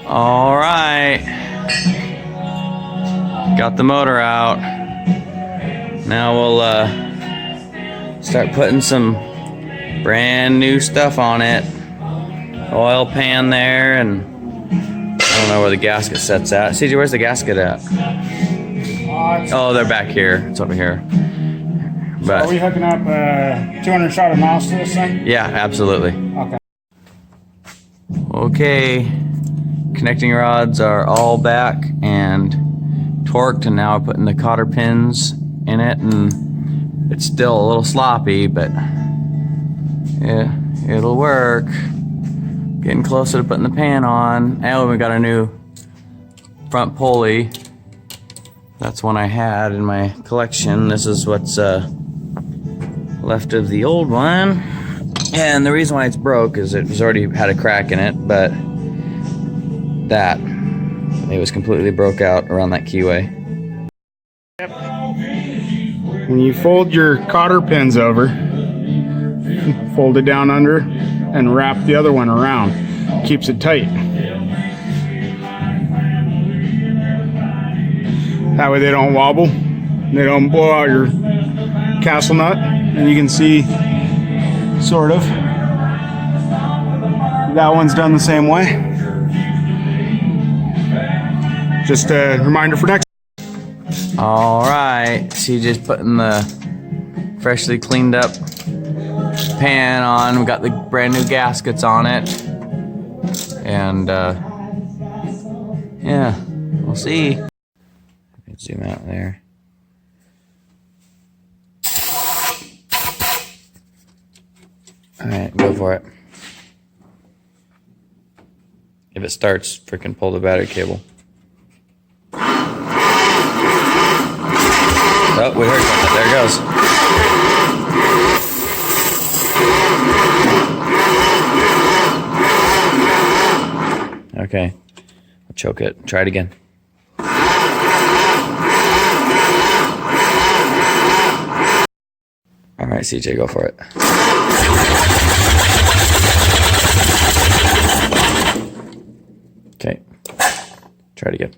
All right. Got the motor out. Now we'll start putting some brand new stuff on it. Oil pan there, and I don't know where the gasket set's at. CJ, where's the gasket at? Oh, they're back here. It's over here. But are we hooking up 200 shot of mouse to this thing? Yeah, absolutely. Okay. Okay. Connecting rods are all back and torqued, and now I'm putting the cotter pins in it, and it's still a little sloppy, but yeah, it'll work. Getting closer to putting the pan on. And we got a new front pulley. That's one I had in my collection. This is what's left of the old one. And the reason why it's broke is it was already had a crack in it, but it was completely broke out around that keyway. Yep. When you fold your cotter pins over, fold it down under and wrap the other one around. Keeps it tight. That way they don't wobble. They don't blow out your castle nut. And you can see, sort of, that one's done the same way. Just a reminder for next. All right, CJ's putting the freshly cleaned up pan on. We got the brand new gaskets on it, and yeah, we'll see. Zoom out there. All right, go for it. If it starts, freaking pull the battery cable. Oh, we heard something. There it goes. Okay, I'll choke it. Try it again. All right, CJ, go for it. Okay, try it again.